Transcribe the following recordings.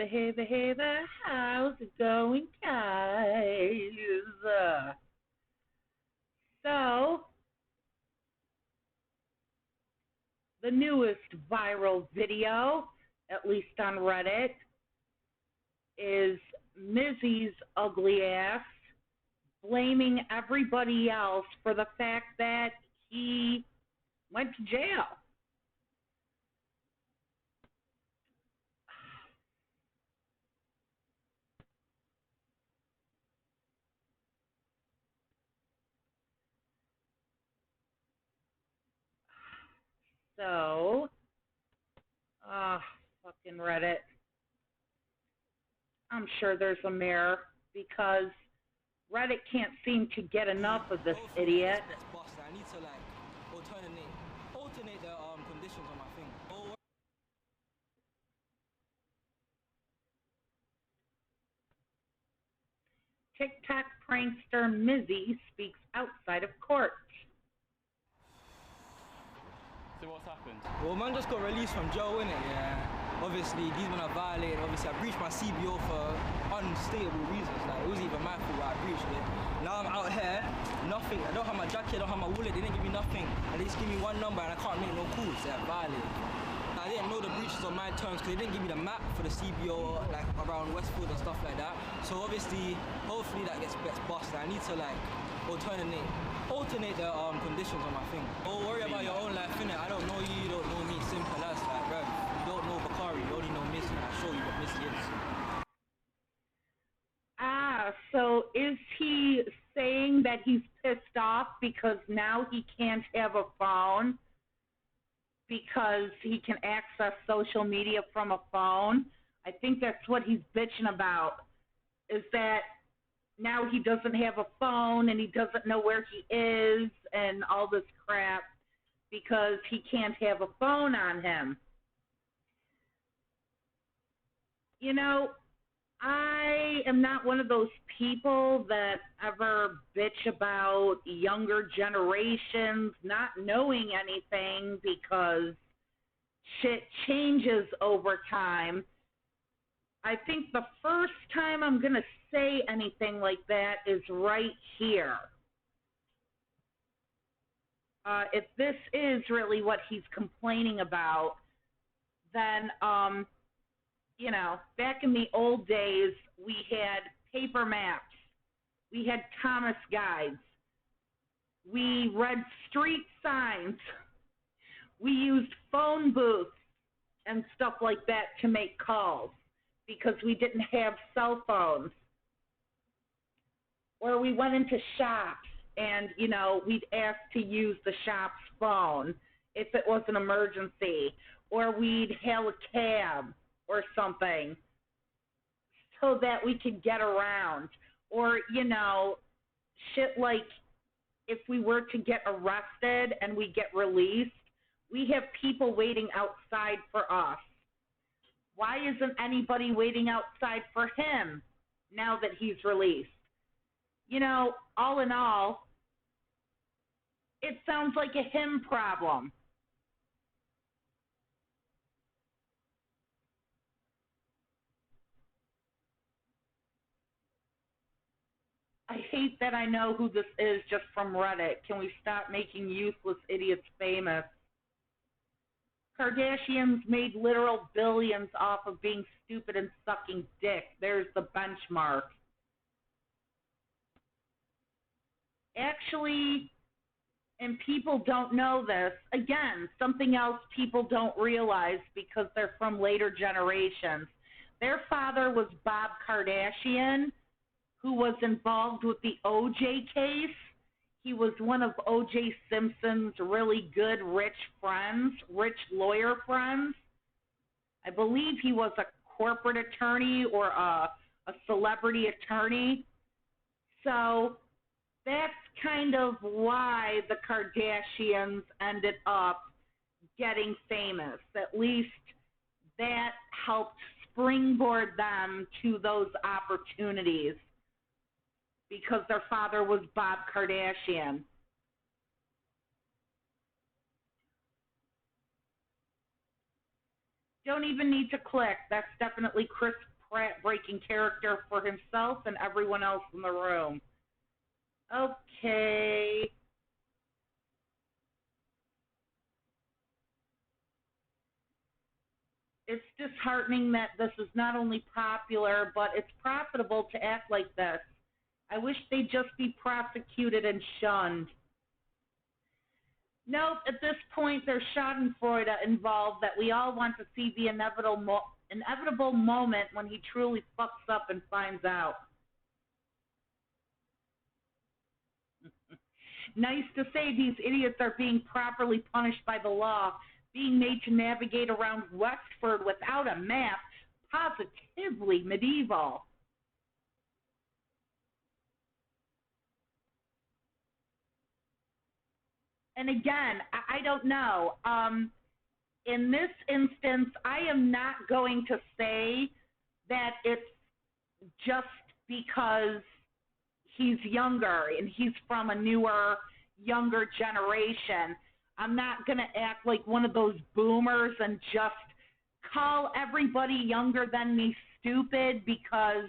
Hey there, how's it going, guys? So, the newest viral video, at least on Reddit, is Mizzy's ugly ass blaming everybody else for the fact that he went to jail. So, fucking Reddit. I'm sure there's a mirror because Reddit can't seem to get enough of this idiot. That's busted. I need to like alternate the conditions on my thing. Oh. TikTok prankster Mizzy speaks outside of court. So what's happened? Well, man just got released from jail, innit? Yeah. Obviously, these men are violated. Obviously, I breached my CBO for unstateable reasons. Like, it wasn't even my fault why I breached it. Now I'm out here, nothing. I don't have my jacket, I don't have my wallet. They didn't give me nothing. And they just give me one number and I can't make no calls. They're violated. I didn't know the breaches on my terms because they didn't give me the map for the CBO, like, around Westfield and stuff like that. So obviously, hopefully that gets busted. I need to, like, alternate the conditions on my thing. Don't worry about your own life, innit? I don't know you, you don't know me. Simple as, like, bro. You don't know Bakari, you only know Mizzy, and I'll show you what Mizzy is. So is he saying that he's pissed off because now he can't have a phone because he can access social media from a phone? I think that's what he's bitching about, is that now he doesn't have a phone and he doesn't know where he is and all this crap because he can't have a phone on him. You know, I am not one of those people that ever bitch about younger generations not knowing anything because shit changes over time. I think the first time I'm going to say anything like that is right here. If this is really what he's complaining about, then, you know, back in the old days, we had paper maps. We had Thomas guides. We read street signs. We used phone booths and stuff like that to make calls because we didn't have cell phones. Or we went into shops and, you know, we'd ask to use the shop's phone if it was an emergency. Or we'd hail a cab or something so that we could get around. Or, you know, shit like if we were to get arrested and we get released, we have people waiting outside for us. Why isn't anybody waiting outside for him now that he's released? You know, all in all, it sounds like a him problem. I hate that I know who this is just from Reddit. Can we stop making useless idiots famous? Kardashians made literal billions off of being stupid and sucking dick. There's the benchmark. Actually, and people don't know this, again, something else people don't realize because they're from later generations. Their father was Bob Kardashian, who was involved with the O.J. case. He was one of O.J. Simpson's really good rich friends, rich lawyer friends. I believe he was a corporate attorney or a celebrity attorney. So that's kind of why the Kardashians ended up getting famous. At least that helped springboard them to those opportunities, because their father was Bob Kardashian. Don't even need to click. That's definitely Chris Pratt breaking character for himself and everyone else in the room. Okay. It's disheartening that this is not only popular, but it's profitable to act like this. I wish they'd just be prosecuted and shunned. Nope, at this point there's schadenfreude involved that we all want to see the inevitable moment when he truly fucks up and finds out. Nice to say these idiots are being properly punished by the law, being made to navigate around Westford without a map, positively medieval. And again, I don't know. In this instance, I am not going to say that it's just because he's younger and he's from a newer, younger generation. I'm not going to act like one of those boomers and just call everybody younger than me stupid because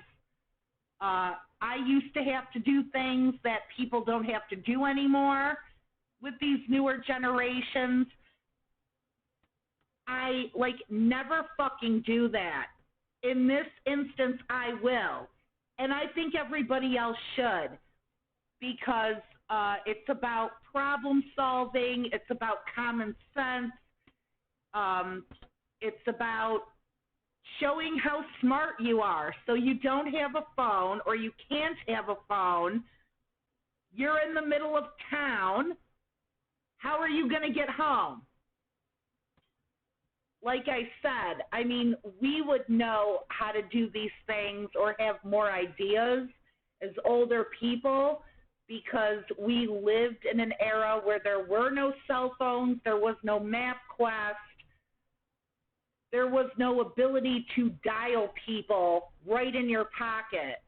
I used to have to do things that people don't have to do anymore with these newer generations. I never fucking do that. In this instance, I will. And I think everybody else should because it's about problem solving. It's about common sense. It's about showing how smart you are. So you don't have a phone or you can't have a phone. You're in the middle of town. How are you going to get home? Like I said, I mean, we would know how to do these things or have more ideas as older people because we lived in an era where there were no cell phones, there was no MapQuest, there was no ability to dial people right in your pocket.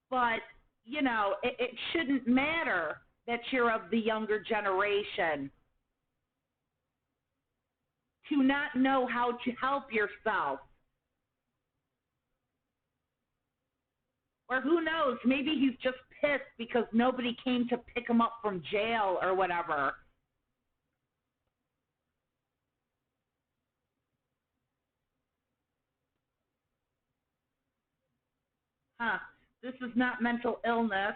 But, you know, it shouldn't matter that you're of the younger generation. To not know how to help yourself. Or who knows, maybe he's just pissed because nobody came to pick him up from jail or whatever. Huh, this is not mental illness.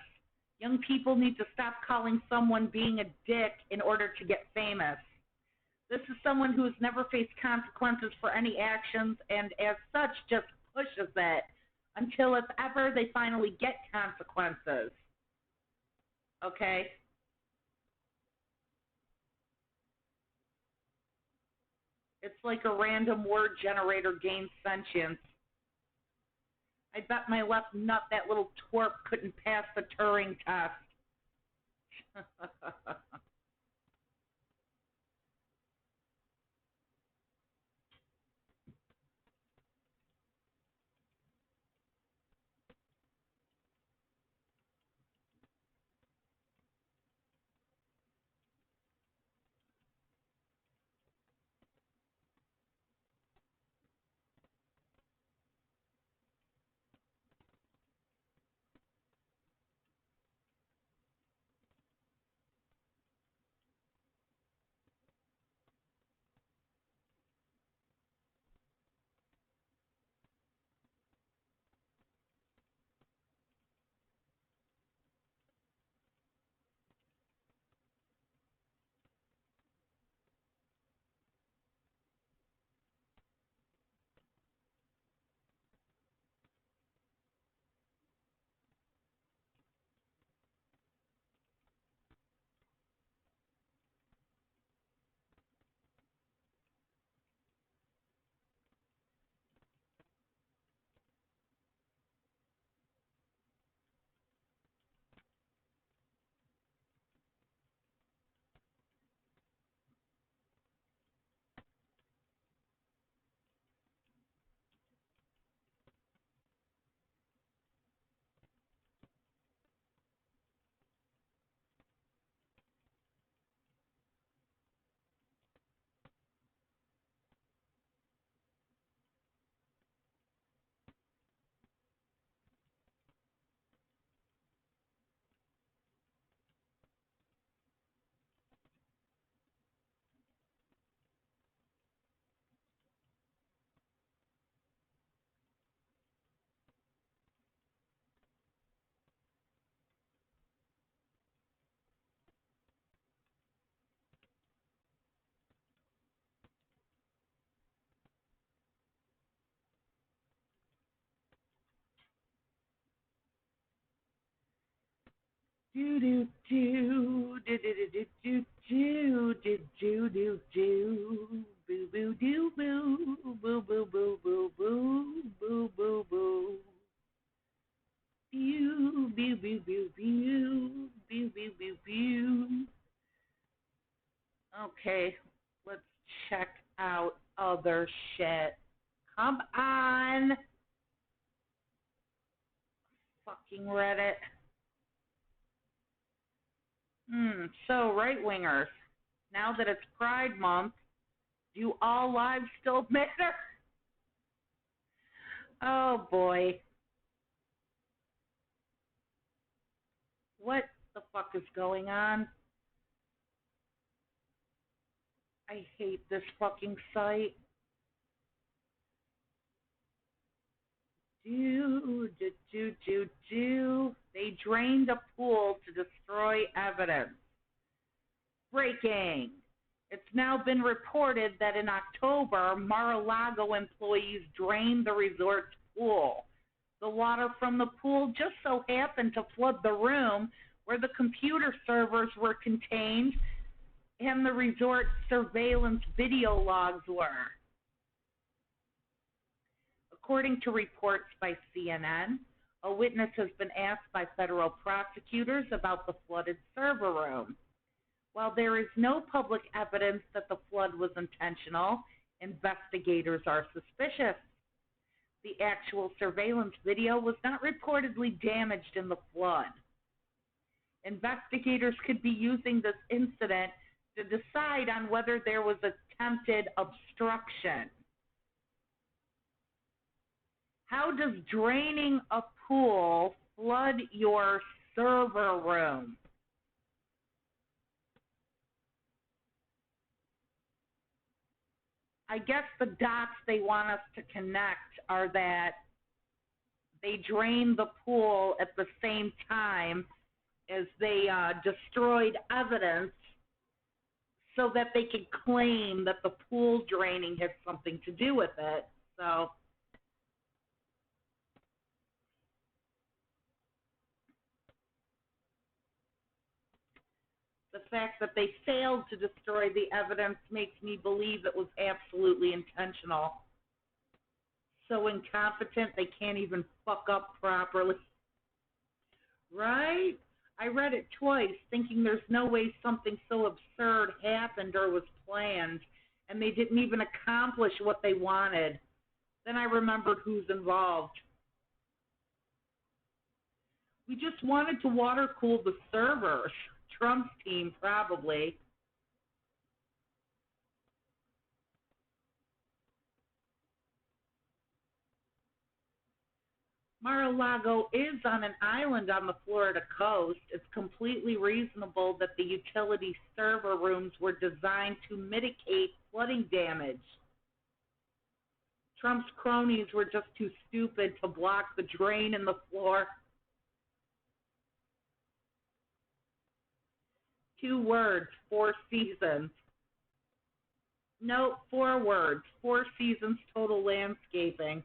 Young people need to stop calling someone being a dick in order to get famous. This is someone who has never faced consequences for any actions and as such just pushes it until if ever they finally get consequences. Okay? It's like a random word generator gains sentience. I bet my left nut, that little twerp, couldn't pass the Turing test. Do do do do do do do do do do do boo boo do boo boo boo boo boo boo boo boo boo boo boo boo boo boo boo boo boo boo. Okay, let's check out other shit. Come on, fucking Reddit. So right wingers, now that it's Pride Month, do all lives still matter? Oh boy. What the fuck is going on? I hate this fucking site. Do. They drained a pool to destroy evidence. Breaking. It's now been reported that in October, Mar-a-Lago employees drained the resort's pool. The water from the pool just so happened to flood the room where the computer servers were contained and the resort surveillance video logs were. According to reports by CNN, a witness has been asked by federal prosecutors about the flooded server room. While there is no public evidence that the flood was intentional, investigators are suspicious. The actual surveillance video was not reportedly damaged in the flood. Investigators could be using this incident to decide on whether there was attempted obstruction. How does draining a pool flood your server room? I guess the dots they want us to connect are that they drained the pool at the same time as they destroyed evidence so that they could claim that the pool draining had something to do with it. So the fact that they failed to destroy the evidence makes me believe it was absolutely intentional. So incompetent they can't even fuck up properly. Right? I read it twice thinking there's no way something so absurd happened or was planned, and they didn't even accomplish what they wanted. Then I remembered who's involved. We just wanted to water cool the servers. Trump's team, probably. Mar-a-Lago is on an island on the Florida coast. It's completely reasonable that the utility server rooms were designed to mitigate flooding damage. Trump's cronies were just too stupid to block the drain in the floor. 2 words, 4 seasons. No, 4 words, 4 seasons total landscaping.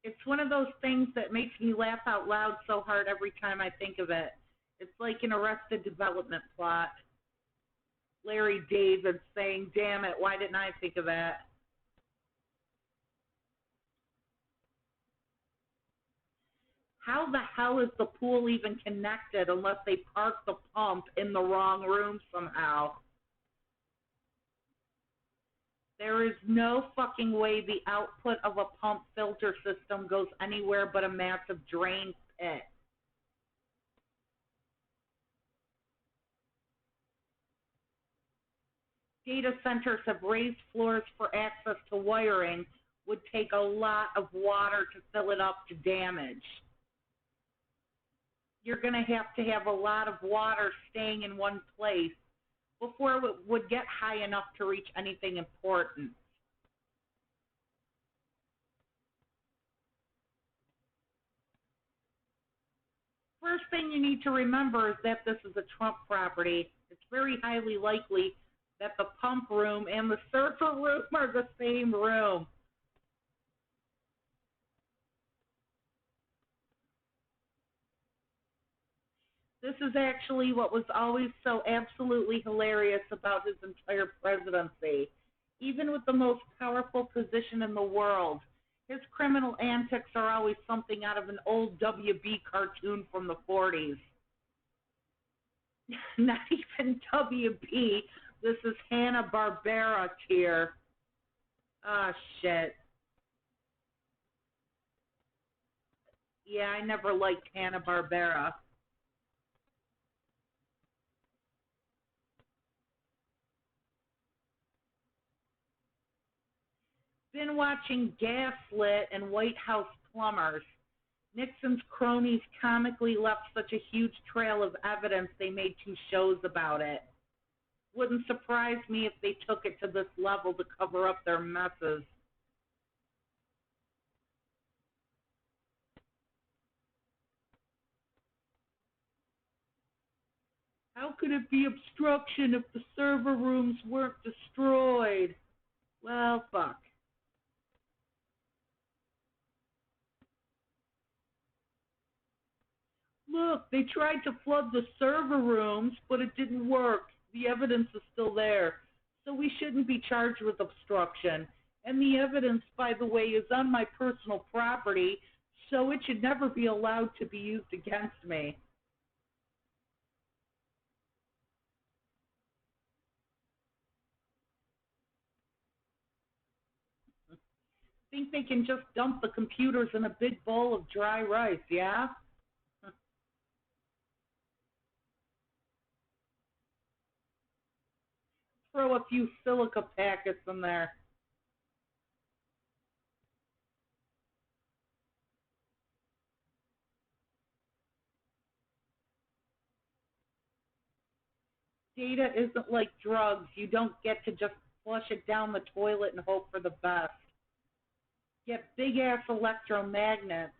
It's one of those things that makes me laugh out loud so hard every time I think of it. It's like an Arrested Development plot. Larry David saying, damn it, why didn't I think of that? How the hell is the pool even connected unless they park the pump in the wrong room somehow? There is no fucking way the output of a pump filter system goes anywhere but a massive drain pit. Data centers have raised floors for access to wiring would take a lot of water to fill it up to damage. You're going to have a lot of water staying in one place before it would get high enough to reach anything important. First thing you need to remember is that this is a Trump property. It's very highly likely that the pump room and the server room are the same room. This is actually what was always so absolutely hilarious about his entire presidency. Even with the most powerful position in the world, his criminal antics are always something out of an old WB cartoon from the 40s. Not even WB. This is Hanna-Barbera tier. Ah, shit. Yeah, I never liked Hanna-Barbera. Been watching Gaslit and White House Plumbers. Nixon's cronies comically left such a huge trail of evidence they made 2 shows about it. Wouldn't surprise me if they took it to this level to cover up their messes. How could it be obstruction if the server rooms weren't destroyed? Well, fuck. Look, they tried to flood the server rooms, but it didn't work. The evidence is still there. So we shouldn't be charged with obstruction. And the evidence, by the way, is on my personal property, so it should never be allowed to be used against me. Think they can just dump the computers in a big bowl of dry rice, yeah? Throw a few silica packets in there. Data isn't like drugs. You don't get to just flush it down the toilet and hope for the best. Get big-ass electromagnets,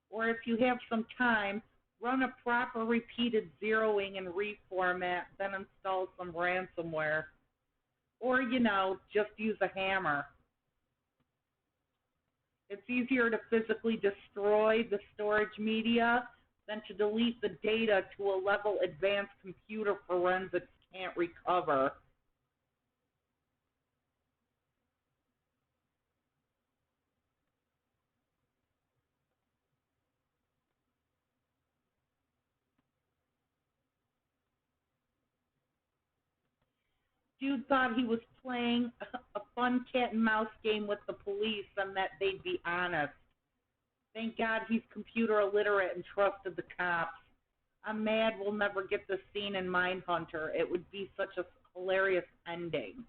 or if you have some time, run a proper repeated zeroing and reformat, then install some ransomware. Or, just use a hammer. It's easier to physically destroy the storage media than to delete the data to a level advanced computer forensics can't recover. Dude thought he was playing a fun cat and mouse game with the police and that they'd be honest. Thank God he's computer illiterate and trusted the cops. I'm mad we'll never get the scene in Mindhunter. It would be such a hilarious ending.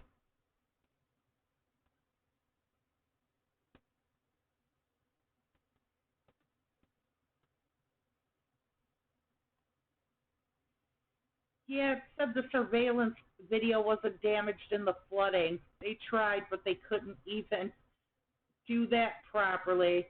Yeah, it said the surveillance video wasn't damaged in the flooding. They tried, but they couldn't even do that properly.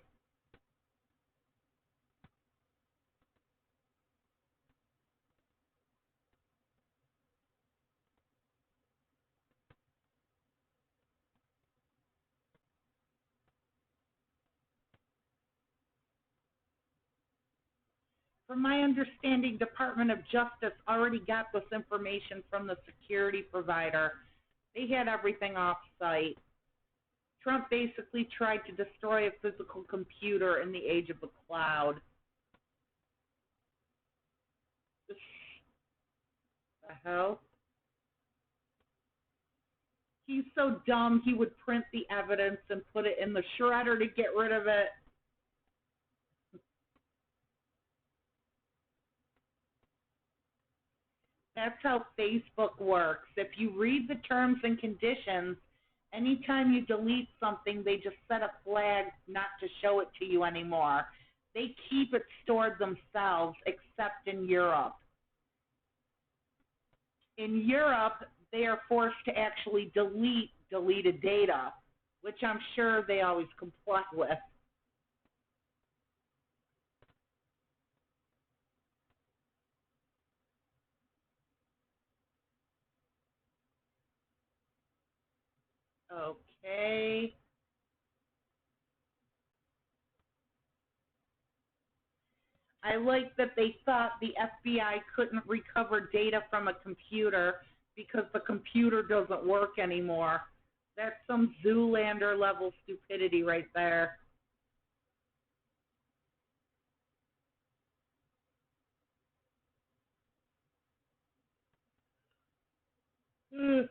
From my understanding, Department of Justice already got this information from the security provider. They had everything off site. Trump basically tried to destroy a physical computer in the age of the cloud. The hell? He's so dumb he would print the evidence and put it in the shredder to get rid of it. That's how Facebook works. If you read the terms and conditions, anytime you delete something, they just set a flag not to show it to you anymore. They keep it stored themselves, except in Europe. In Europe, they are forced to actually delete deleted data, which I'm sure they always comply with. Okay. I like that they thought the FBI couldn't recover data from a computer because the computer doesn't work anymore. That's some Zoolander level stupidity right there. The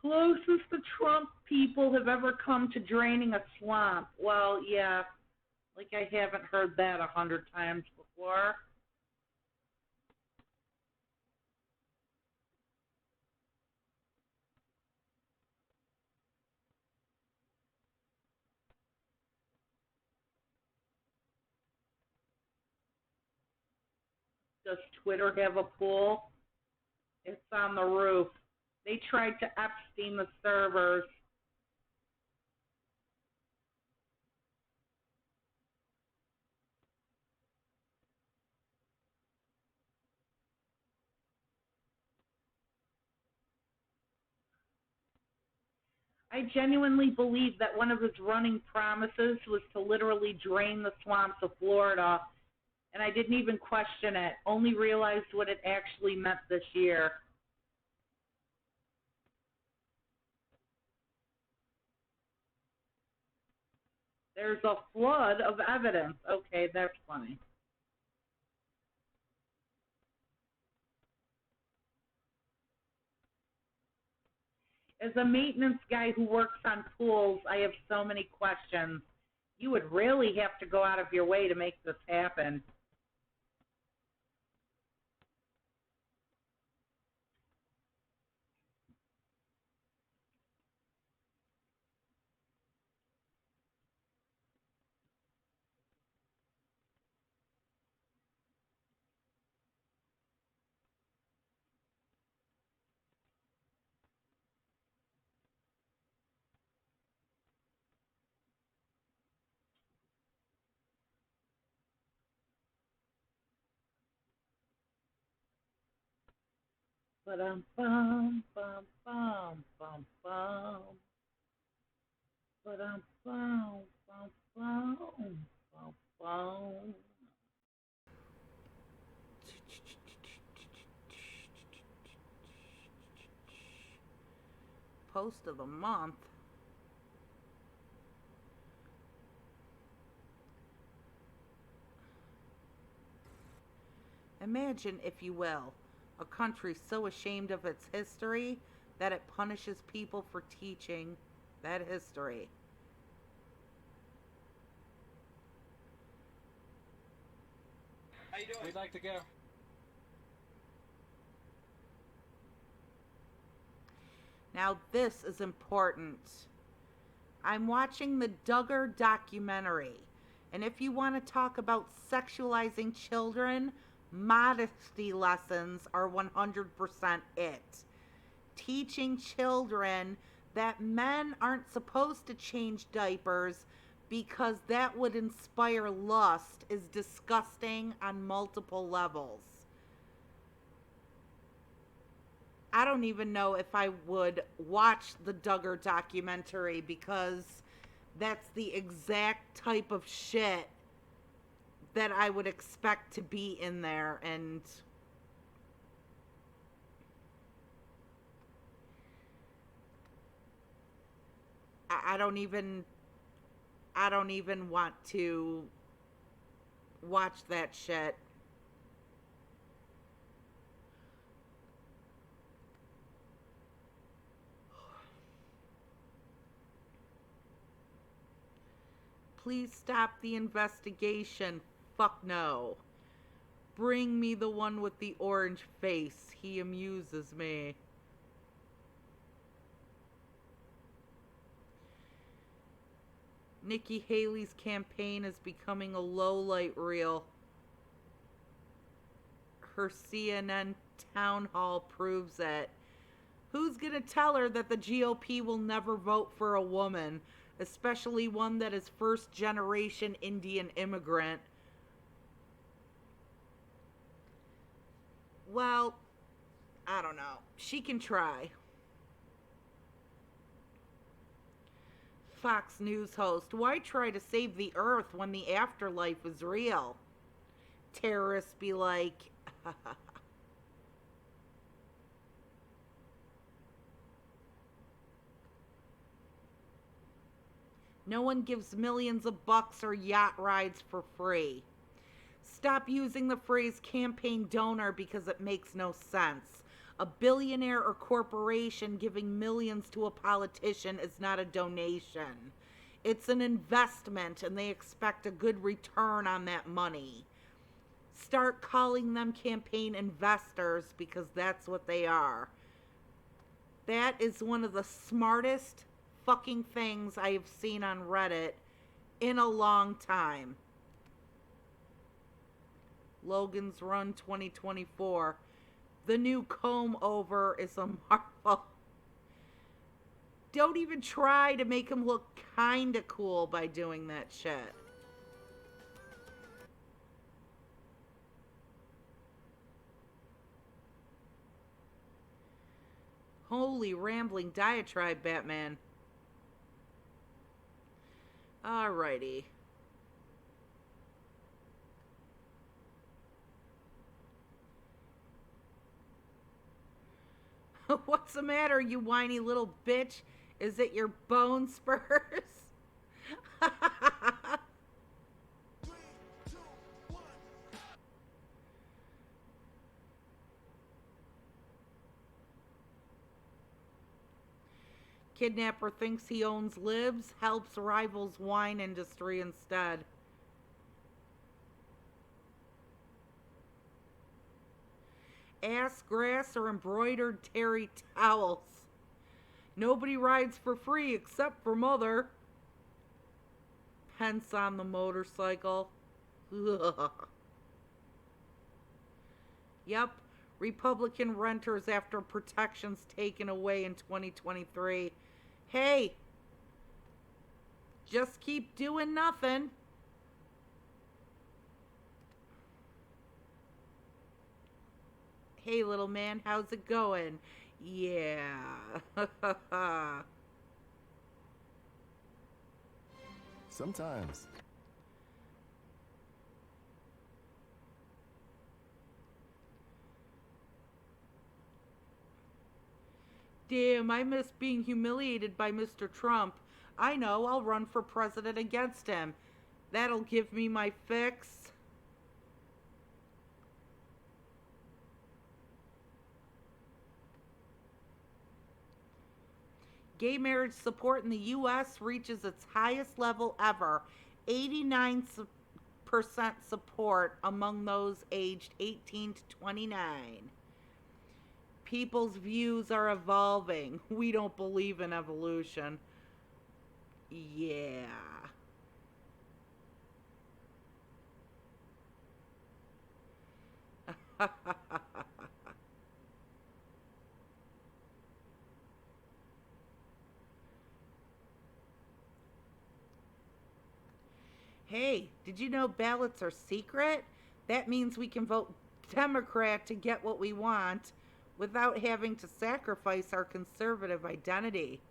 closest the Trump people have ever come to draining a swamp. Well, yeah, like I haven't heard that 100 times before. Does Twitter have a pool? It's on the roof. They tried to Epstein the servers. I genuinely believe that one of his running promises was to literally drain the swamps of Florida, and I didn't even question it, only realized what it actually meant this year. There's a flood of evidence. Okay, that's funny. As a maintenance guy who works on pools, I have so many questions. You would really have to go out of your way to make this happen. Ba-dum, bum, bum, bum, bum, bum. Ba-dum, bum, bum, bum, bum, bum. Post of the month. Imagine, if you will, a country so ashamed of its history that it punishes people for teaching that history. How you doing? We'd like to go. Now this is important. I'm watching the Duggar documentary, and if you want to talk about sexualizing children, modesty lessons are 100% it. Teaching children that men aren't supposed to change diapers because that would inspire lust is disgusting on multiple levels. I don't even know if I would watch the Duggar documentary because that's the exact type of shit that I would expect to be in there, and I don't even want to watch that shit. Please stop the investigation. Fuck no. Bring me the one with the orange face. He amuses me. Nikki Haley's campaign is becoming a low-light reel. Her CNN town hall proves it. Who's gonna tell her that the GOP will never vote for a woman, especially one that is first-generation Indian immigrant? Well, I don't know. She can try. Fox News host, why try to save the earth when the afterlife is real? Terrorists be like, no one gives millions of bucks or yacht rides for free. Stop using the phrase campaign donor because it makes no sense. A billionaire or corporation giving millions to a politician is not a donation. It's an investment and they expect a good return on that money. Start calling them campaign investors because that's what they are. That is one of the smartest fucking things I have seen on Reddit in a long time. Logan's Run 2024. The new comb over is a marvel. Don't even try to make him look kinda cool by doing that shit. Holy rambling diatribe, Batman. Alrighty. What's the matter, you whiny little bitch? Is it your bone spurs? Kidnapper thinks he owns libs, helps rivals wine industry instead. Ass grass or embroidered terry towels. Nobody rides for free except for Mother. Pence on the motorcycle. Ugh. Yep, Republican renters after protections taken away in 2023. Hey, just keep doing nothing. Hey, little man, how's it going? Yeah. Sometimes. Damn, I miss being humiliated by Mr. Trump. I know, I'll run for president against him. That'll give me my fix. Gay marriage support in the U.S. reaches its highest level ever. 89% support among those aged 18 to 29. People's views are evolving. We don't believe in evolution. Yeah. Hey, did you know ballots are secret? That means we can vote Democrat to get what we want without having to sacrifice our conservative identity.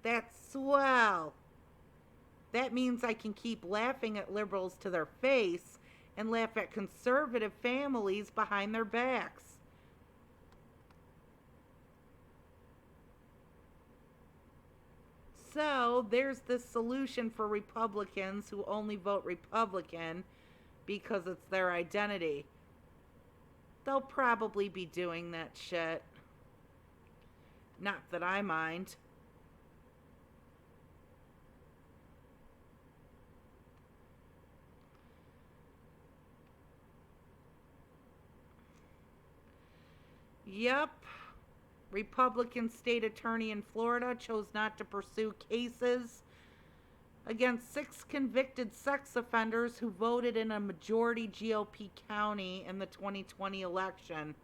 That's swell. That means I can keep laughing at liberals to their face and laugh at conservative families behind their backs. So there's this solution for Republicans who only vote Republican because it's their identity. They'll probably be doing that shit. Not that I mind. Yep. Republican state attorney in Florida chose not to pursue cases against 6 convicted sex offenders who voted in a majority GOP county in the 2020 election.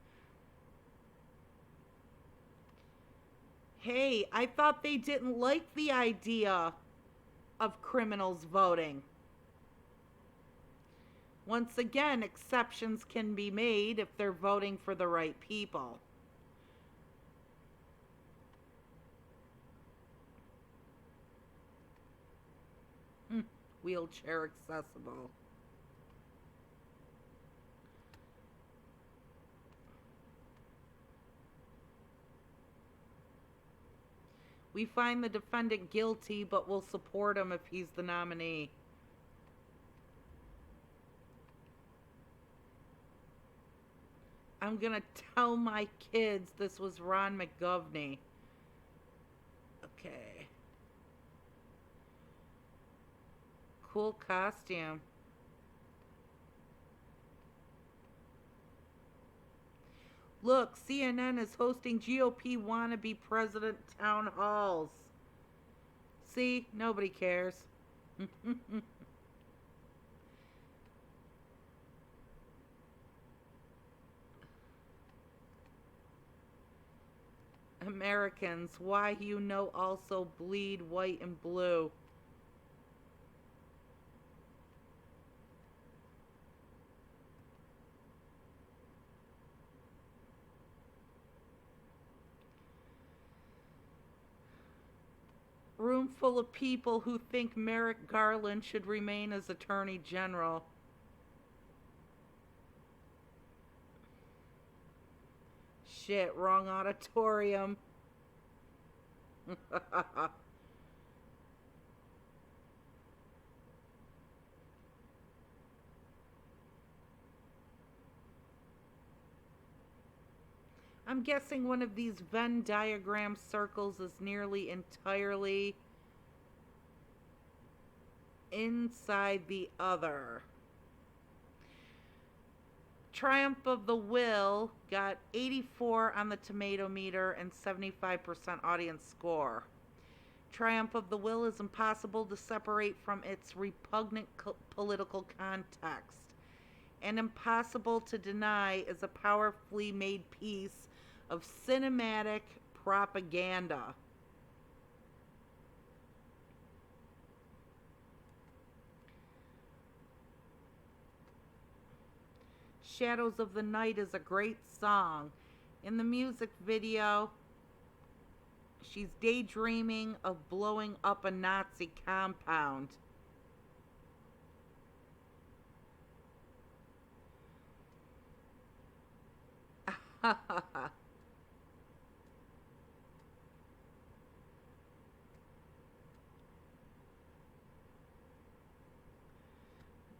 Hey, I thought they didn't like the idea of criminals voting. Once again, exceptions can be made if they're voting for the right people. Wheelchair accessible. We find the defendant guilty, but will support him if he's the nominee. I'm gonna tell my kids this was Ron McGovney. Okay. Cool costume. Look, CNN is hosting GOP wannabe president town halls. See, nobody cares. Americans, why you know also bleed white and blue. Room full of people who think Merrick Garland should remain as Attorney General. Shit, wrong auditorium. I'm guessing one of these Venn diagram circles is nearly entirely inside the other. Triumph of the Will got 84 on the tomato meter and 75% audience score. Triumph of the Will is impossible to separate from its repugnant political context, and impossible to deny is a powerfully made piece of cinematic propaganda. Shadows of the Night is a great song. In the music video, she's daydreaming of blowing up a Nazi compound.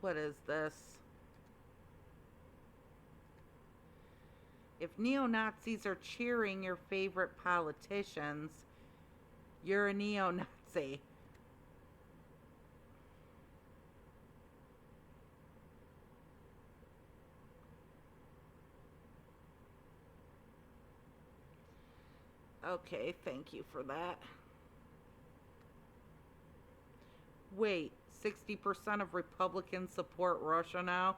What is this? If neo-Nazis are cheering your favorite politicians, you're a neo-Nazi. Okay, thank you for that. Wait, 60% of Republicans support Russia now?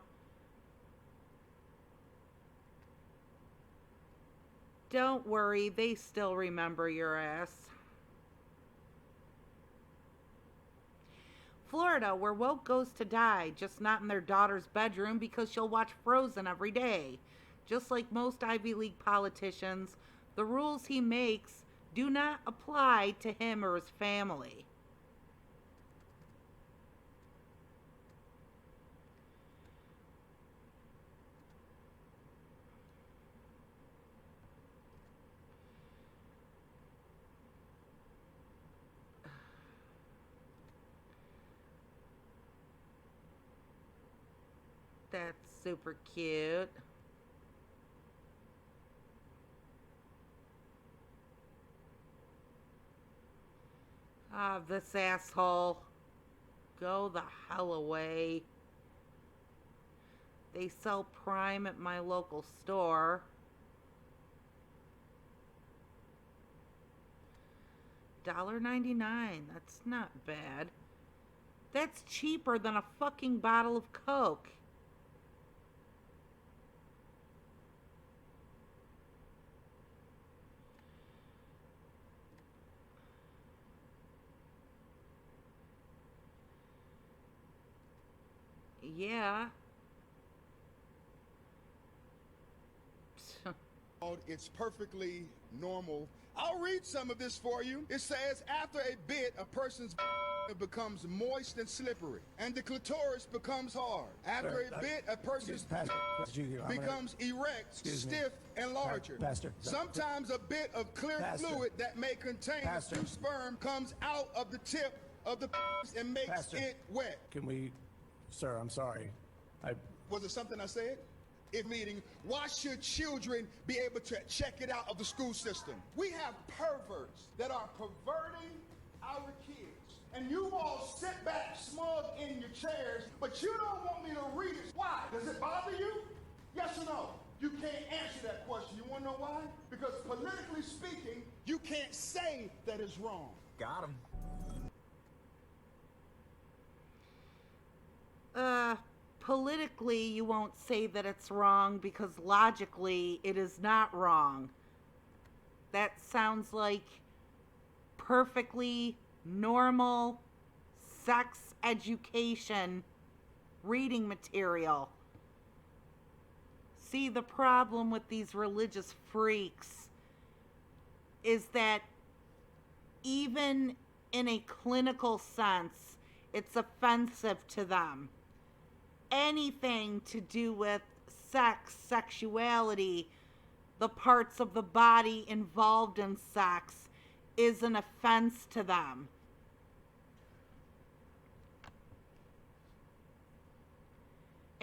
Don't worry, they still remember your ass. Florida, where woke goes to die, just not in their daughter's bedroom because she'll watch Frozen every day. Just like most Ivy League politicians, the rules he makes do not apply to him or his family. That's super cute. Ah, this asshole. Go the hell away. They sell Prime at my local store. $1.99. That's not bad. That's cheaper than a fucking bottle of Coke. Yeah. It's perfectly normal. I'll read some of this for you. It says, after a bit, a person's it becomes moist and slippery, and the clitoris becomes hard. After a bit, a person's becomes erect, stiff, and larger. Sometimes a bit of clear fluid that may contain a few sperm comes out of the tip of the and makes it wet. Can we, sir, I'm sorry. Was it something I said? If meeting, why should children be able to check it out of the school system? We have perverts that are perverting our kids. And you all sit back smug in your chairs, but you don't want me to read it. Why? Does it bother you? Yes or no? You can't answer that question. You want to know why? Because politically speaking, you can't say that it's wrong. Got him. Politically, you won't say that it's wrong because logically it is not wrong. That sounds like perfectly normal sex education reading material. See, the problem with these religious freaks is that even in a clinical sense, it's offensive to them. Anything to do with sex, sexuality, the parts of the body involved in sex is an offense to them.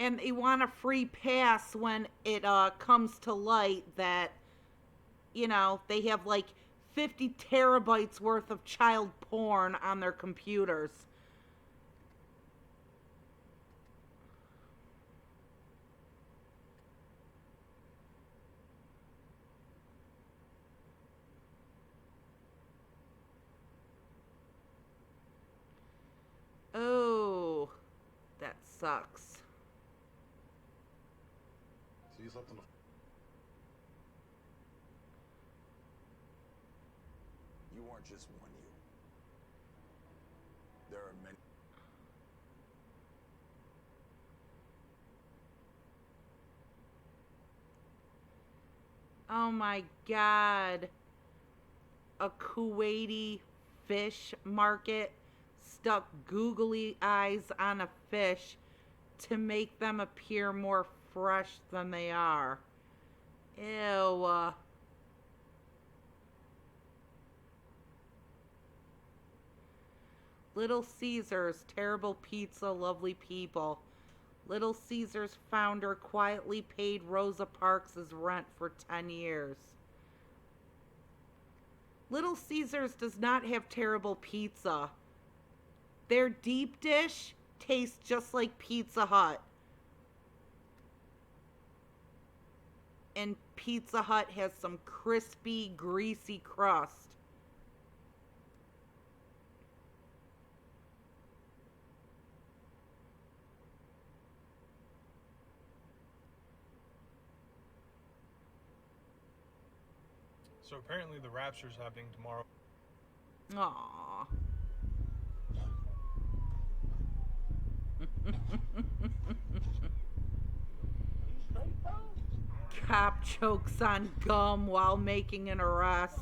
And they want a free pass when it comes to light that, you know, they have like 50 terabytes worth of child porn on their computers. Oh, that sucks. See something? You aren't just one you. There are many. Oh my God. A Kuwaiti fish market stuck googly eyes on a fish to make them appear more fresh than they are. Ew. Little Caesars, terrible pizza, lovely people. Little Caesars founder quietly paid Rosa Parks' rent for 10 years. Little Caesars does not have terrible pizza. Their deep dish tastes just like Pizza Hut. And Pizza Hut has some crispy, greasy crust. So apparently the rapture's happening tomorrow. Aww. Cop chokes on gum while making an arrest.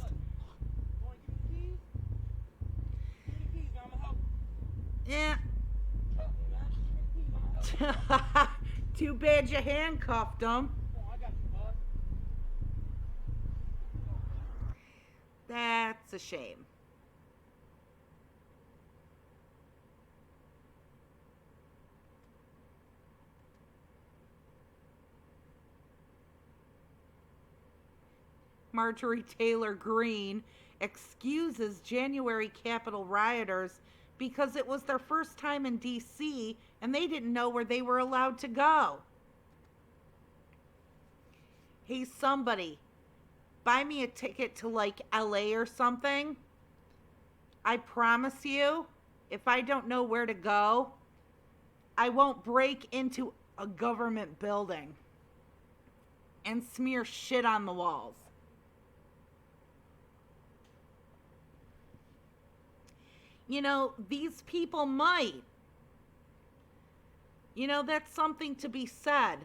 Yeah. Too bad you handcuffed him. That's a shame. Marjorie Taylor Greene excuses January Capitol rioters because it was their first time in D.C. and they didn't know where they were allowed to go. Hey, somebody, buy me a ticket to like LA or something. I promise you, if I don't know where to go, I won't break into a government building and smear shit on the walls. You know, these people might. You know, that's something to be said.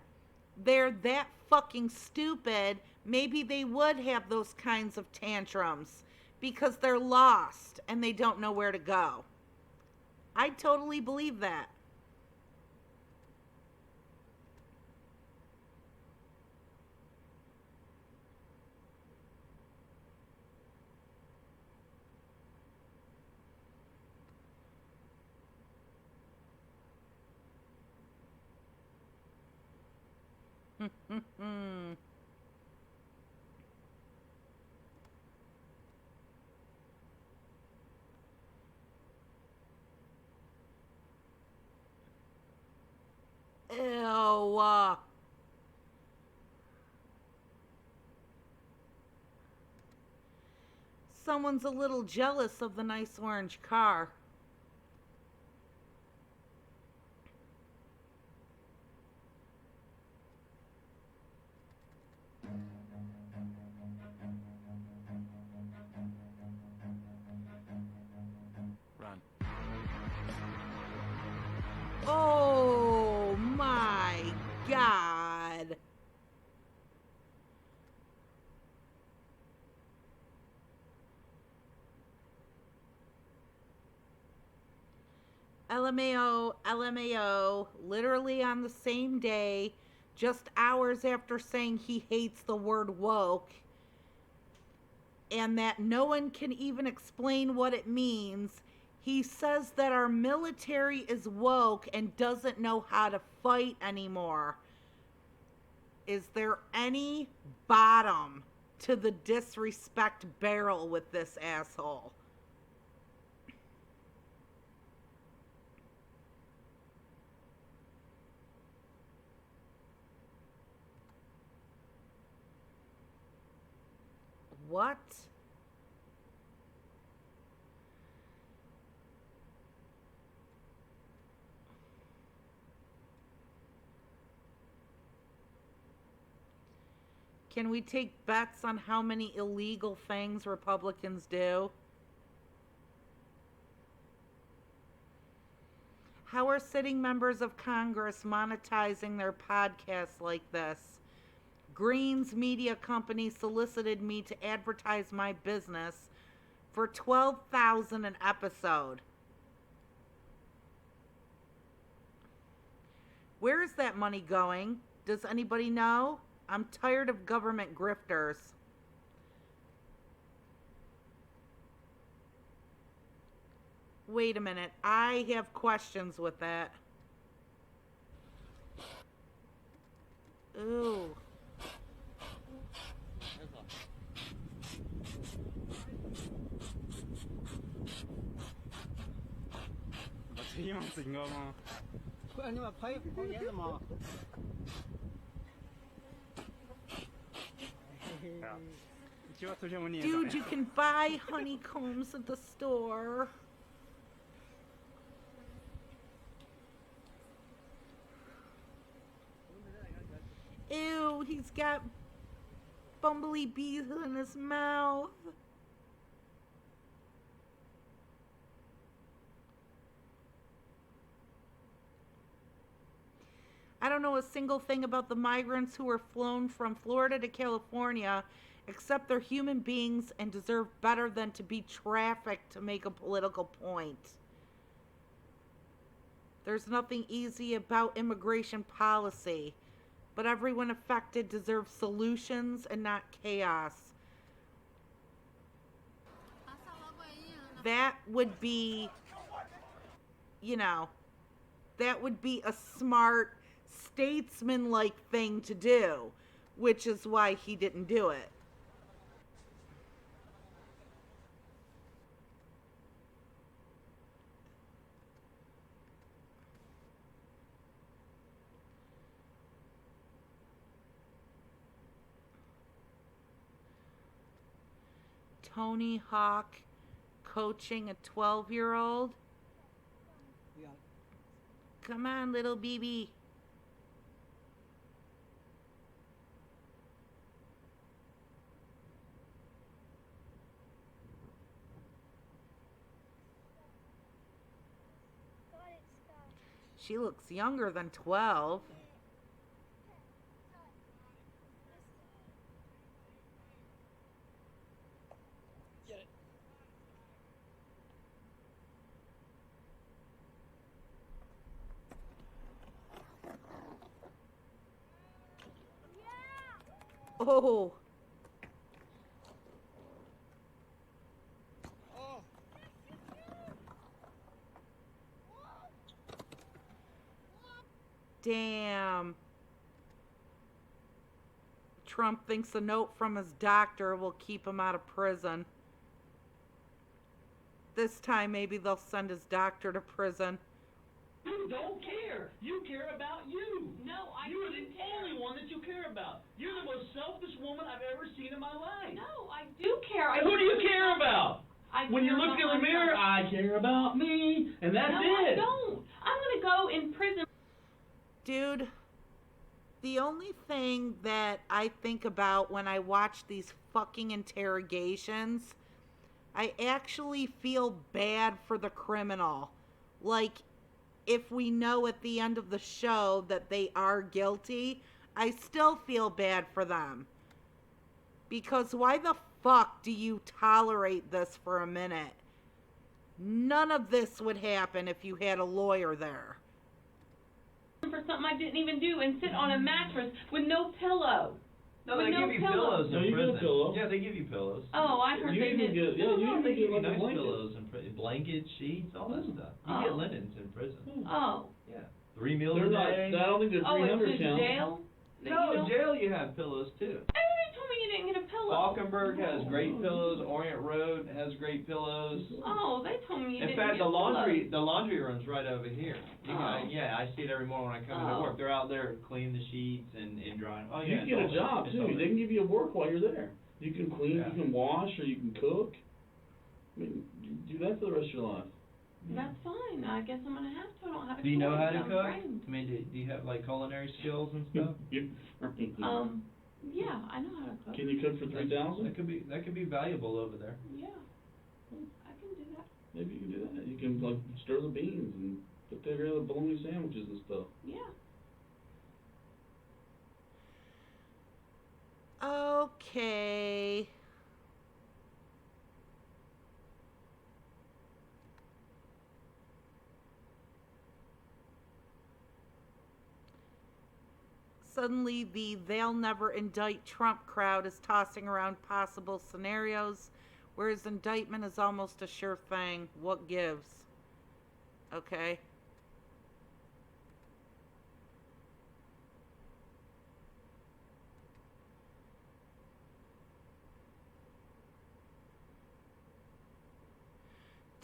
They're that fucking stupid. Maybe they would have those kinds of tantrums because they're lost and they don't know where to go. I totally believe that. Ew. Someone's a little jealous of the nice orange car. Run. Oh my God. LMAO, LMAO, literally on the same day, just hours after saying he hates the word woke, and that no one can even explain what it means. He says that our military is woke and doesn't know how to fight anymore. Is there any bottom to the disrespect barrel with this asshole? What? Can we take bets on how many illegal things Republicans do? How are sitting members of Congress monetizing their podcasts like this? Green's media company solicited me to advertise my business for $12,000 an episode. Where is that money going? Does anybody know? I'm tired of government grifters. Wait a minute. I have questions with that. Ooh. Dude, you can buy honeycombs at the store. Ew, he's got bumblebee bees in his mouth. I don't know a single thing about the migrants who were flown from Florida to California, except they're human beings and deserve better than to be trafficked to make a political point. There's nothing easy about immigration policy, but everyone affected deserves solutions and not chaos. That would be, that would be a smart, statesman-like thing to do, which is why he didn't do it. Tony Hawk coaching a 12-year-old. Come on, little BB. She looks younger than 12. Oh. Damn. Trump thinks a note from his doctor will keep him out of prison. This time maybe they'll send his doctor to prison. You don't care. You care about you. No, you are the only one that you care about. You're the most selfish woman I've ever seen in my life. No, I do care. And who do you care about? When you look in the mirror, I care about me, and that's it. No, I don't. I'm gonna go in prison. Dude, the only thing that I think about when I watch these fucking interrogations, I actually feel bad for the criminal. Like, if we know at the end of the show that they are guilty, I still feel bad for them. Because why the fuck do you tolerate this for a minute? None of this would happen if you had a lawyer there. For something I didn't even do and sit on a mattress with no pillow. No, they give you pillows in prison. Yeah, they give you pillows. Oh, I heard they did. They give you nice pillows and blankets, sheets, all that stuff. You get linens in prison. Oh. Yeah. 3 meals a day. I don't think they're 300 it's just jail? No, in jail you have pillows too. Everybody told me you didn't get a pillow. Falkenberg has great pillows. Orient Road has great pillows. Oh, they told me you didn't In fact, get the laundry room's right over here. Yeah, I see it every morning when I come into work. They're out there cleaning the sheets and drying. Oh yeah. You can get a job too. They can give you a work while you're there. You can clean, you can wash, or you can cook. I mean, you do that for the rest of your life. That's fine. I guess I'm gonna have to. I don't have a Do you know how to choice. cook? I mean, do you have like culinary skills and stuff? Yeah, I know how to cook. Can you cook for 3,000? That could be valuable over there. Yeah, I can do that. Maybe you can do that. You can like stir the beans and put together bologna sandwiches and stuff. Yeah. Okay. Suddenly, the "they'll never indict Trump" crowd is tossing around possible scenarios where his indictment is almost a sure thing. What gives? Okay.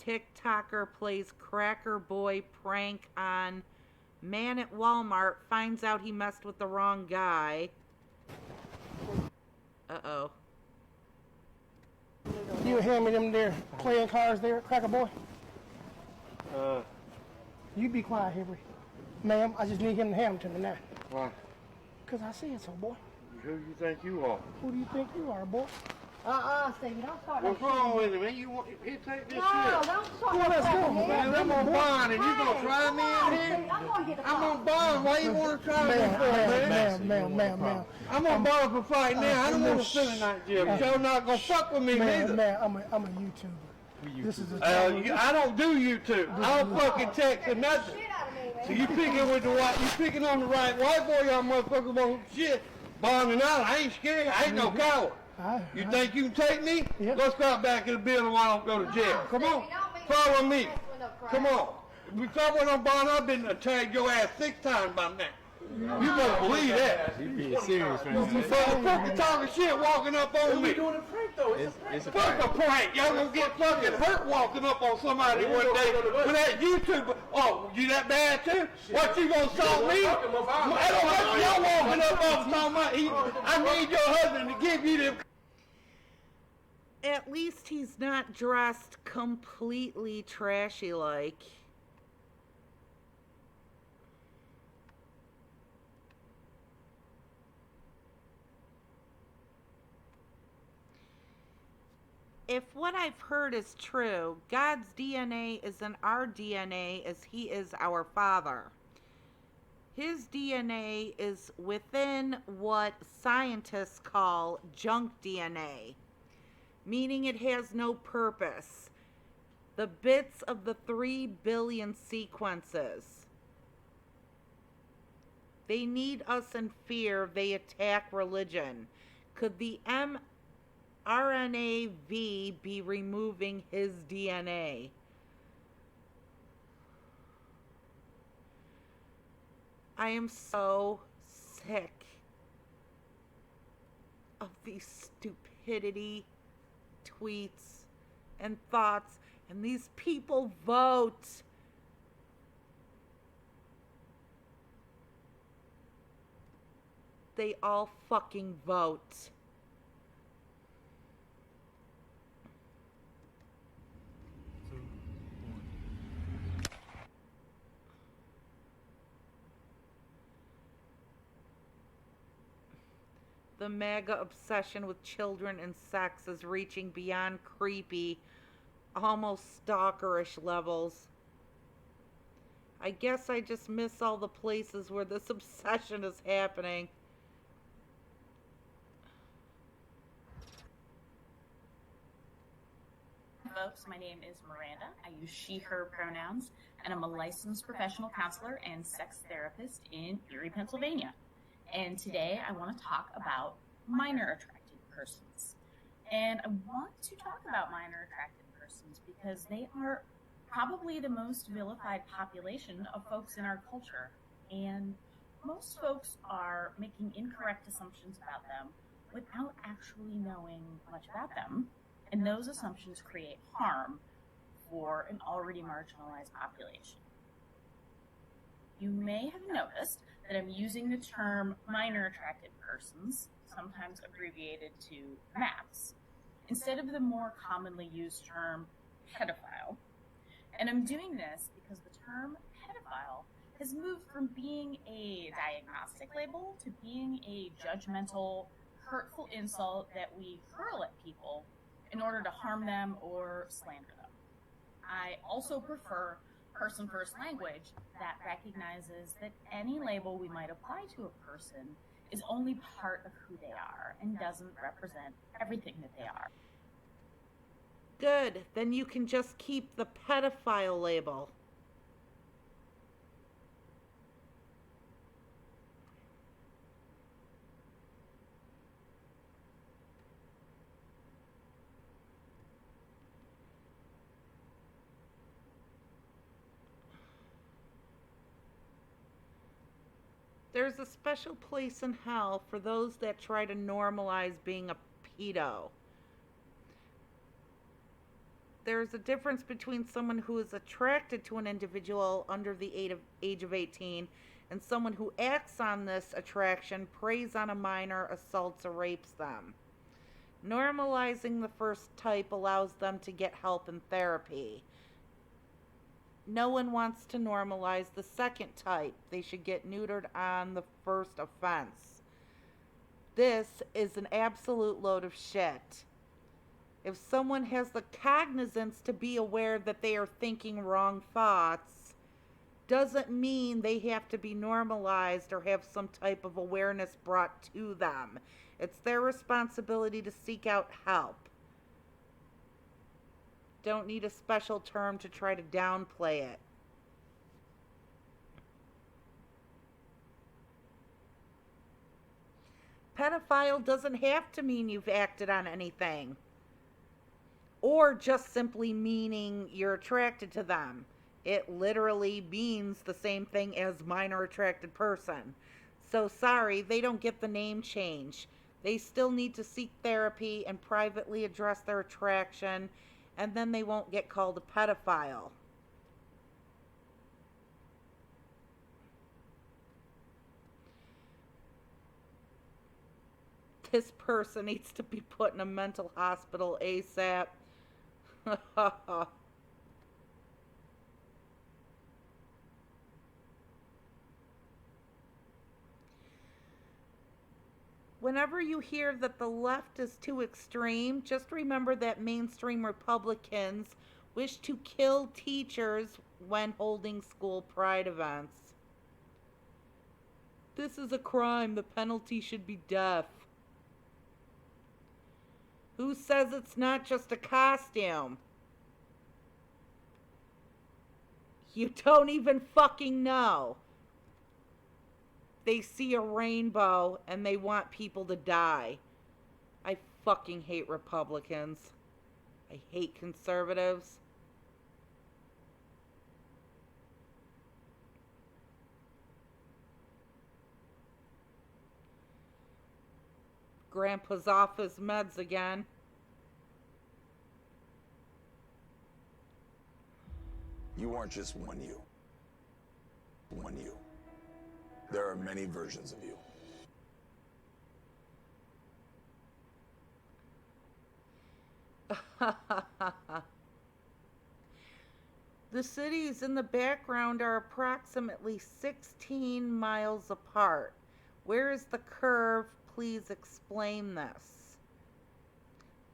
TikToker plays cracker boy prank on man at Walmart, finds out he messed with the wrong guy. Uh-oh. You hand me them there playing cards there, cracker boy? You be quiet, Henry. Ma'am, I just need him to hand them to me now. Why? Because I said so, boy. Who you think you are? Who do you think you are, boy? Stevie, don't start What's wrong with him, man? He take this shit. No, don't start Well, let's go, Man, I'm on bond and you gonna try me in here? I'm on bond. Why you wanna try me for, man? Ma'am. I'm on bond for fight now. I don't want to spend the night jail. But y'all not gonna fuck with me neither. Man, I'm a YouTuber. This is a I don't do YouTube. I don't fucking text or nothing. So you picking on the right white boy, y'all motherfuckers want shit. Bonding out. I ain't scared. I ain't no coward. You think you can take me? Yep. Let's go out back to the building while I don't go to jail. Come on. Follow me. Come on. If I went on bond, I've been tagged your ass 6 times by now. You better believe that. You being serious, man. You fucking talking shit walking up on me. We're doing a prank though. It's a Fuck a prank. Y'all gonna get fucking hurt walking up on somebody one day with that YouTuber. Oh, you that bad too? What, you gonna assault me? I don't want y'all walking up on somebody. I need your husband to give you them. At least he's not dressed completely trashy like. If what I've heard is true, God's DNA is in our DNA as he is our Father. His DNA is within what scientists call junk DNA, meaning it has no purpose. The bits of the 3 billion sequences. They need us in fear. They attack religion. Could the mRNAV be removing his DNA? I am so sick of these stupidity tweets and thoughts, and these people vote. They all fucking vote. The MAGA obsession with children and sex is reaching beyond creepy, almost stalkerish levels. I guess I just miss all the places where this obsession is happening. Folks, my name is Miranda. I use she, her pronouns, and I'm a licensed professional counselor and sex therapist in Erie, Pennsylvania. And today I want to talk about minor attracted persons. And I want to talk about minor attracted persons because they are probably the most vilified population of folks in our culture. And most folks are making incorrect assumptions about them without actually knowing much about them. And those assumptions create harm for an already marginalized population. You may have noticed that I'm using the term minor attracted persons, sometimes abbreviated to MAPS, instead of the more commonly used term pedophile. And I'm doing this because the term pedophile has moved from being a diagnostic label to being a judgmental, hurtful insult that we hurl at people in order to harm them or slander them. I also prefer person-first language that recognizes that any label we might apply to a person is only part of who they are and doesn't represent everything that they are. Good, then you can just keep the pedophile label. There's a special place in hell for those that try to normalize being a pedo. There's a difference between someone who is attracted to an individual under the age of 18 and someone who acts on this attraction, preys on a minor, assaults, or rapes them. Normalizing the first type allows them to get help in therapy. No one wants to normalize the second type. They should get neutered on the first offense. This is an absolute load of shit. If someone has the cognizance to be aware that they are thinking wrong thoughts, doesn't mean they have to be normalized or have some type of awareness brought to them. It's their responsibility to seek out help. Don't need a special term to try to downplay it. Pedophile doesn't have to mean you've acted on anything, or just simply meaning you're attracted to them. It literally means the same thing as minor attracted person. So sorry, they don't get the name change. They still need to seek therapy and privately address their attraction, and then they won't get called a pedophile. This person needs to be put in a mental hospital ASAP. Whenever you hear that the left is too extreme, just remember that mainstream Republicans wish to kill teachers when holding school pride events. This is a crime. The penalty should be death. Who says it's not just a costume? You don't even fucking know. They see a rainbow and they want people to die. fucking hate Republicans. I hate conservatives. Grandpa's off his meds again. You aren't just one you. One you. There are many versions of you. The cities in the background are approximately 16 miles apart. Where is the curve? Please explain this.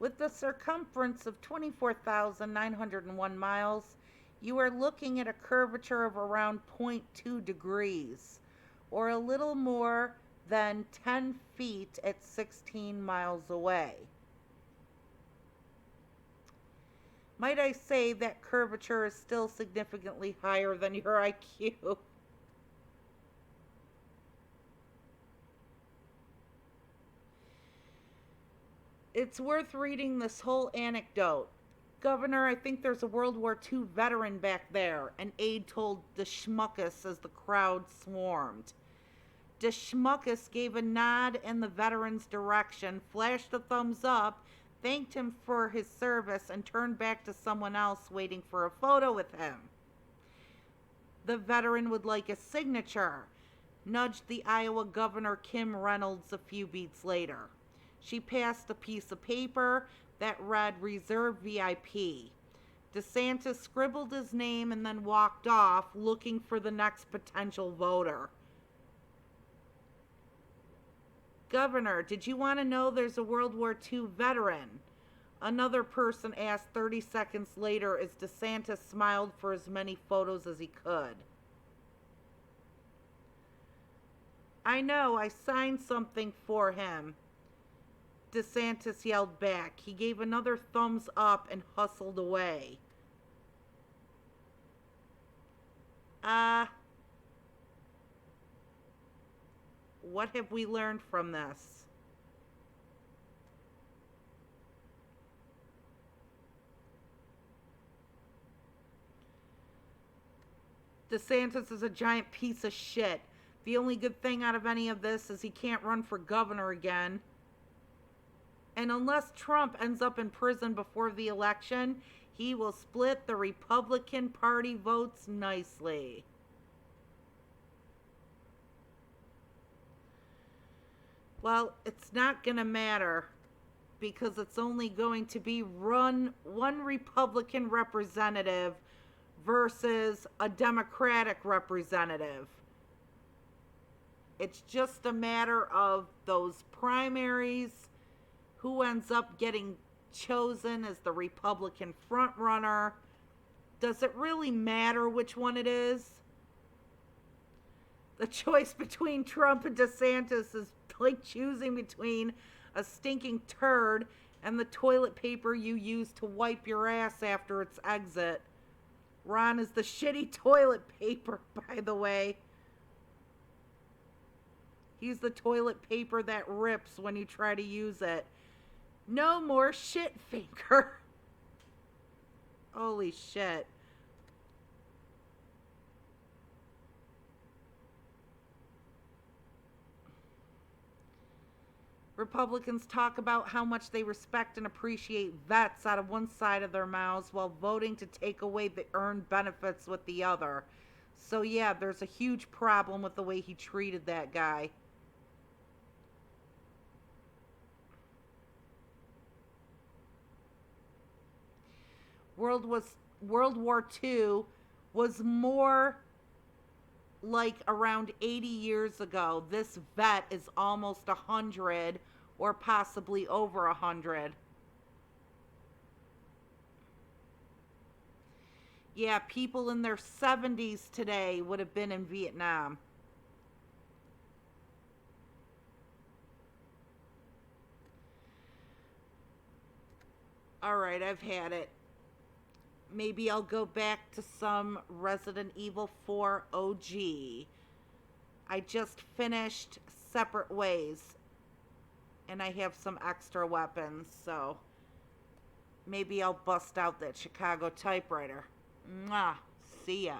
With the circumference of 24,901 miles, you are looking at a curvature of around 0.2 degrees, or a little more than 10 feet at 16 miles away. Might I say that curvature is still significantly higher than your IQ? It's worth reading this whole anecdote. Governor, I think there's a World War II veteran back there, an aide told DeSchmuckus as the crowd swarmed. DeSchmuckus gave a nod in the veteran's direction, flashed a thumbs up, thanked him for his service, and turned back to someone else waiting for a photo with him. The veteran would like a signature, nudged the Iowa Governor Kim Reynolds a few beats later. She passed a piece of paper that read Reserve VIP. DeSantis scribbled his name and then walked off, looking for the next potential voter. Governor, did you want to know there's a World War II veteran? Another person asked 30 seconds later as DeSantis smiled for as many photos as he could. I know, I signed something for him. DeSantis yelled back. He gave another thumbs up and hustled away. What have we learned from this? DeSantis is a giant piece of shit. The only good thing out of any of this is he can't run for governor again. And unless Trump ends up in prison before the election, he will split the Republican Party votes nicely. Well, it's not going to matter because it's only going to be one Republican representative versus a Democratic representative. It's just a matter of those primaries, who ends up getting chosen as the Republican frontrunner. Does it really matter which one it is? The choice between Trump and DeSantis is like choosing between a stinking turd and the toilet paper you use to wipe your ass after its exit. Ron is the shitty toilet paper, by the way. He's the toilet paper that rips when you try to use it. No more shit finger. Holy shit. Republicans talk about how much they respect and appreciate vets out of one side of their mouths while voting to take away the earned benefits with the other. So yeah, there's a huge problem with the way he treated that guy. World War II was more like around 80 years ago. This vet is almost 100 or possibly over 100. Yeah, people in their 70s today would have been in Vietnam. All right, I've had it. Maybe I'll go back to some Resident Evil 4 OG. I just finished Separate Ways. And I have some extra weapons, so maybe I'll bust out that Chicago typewriter. Mwah. See ya.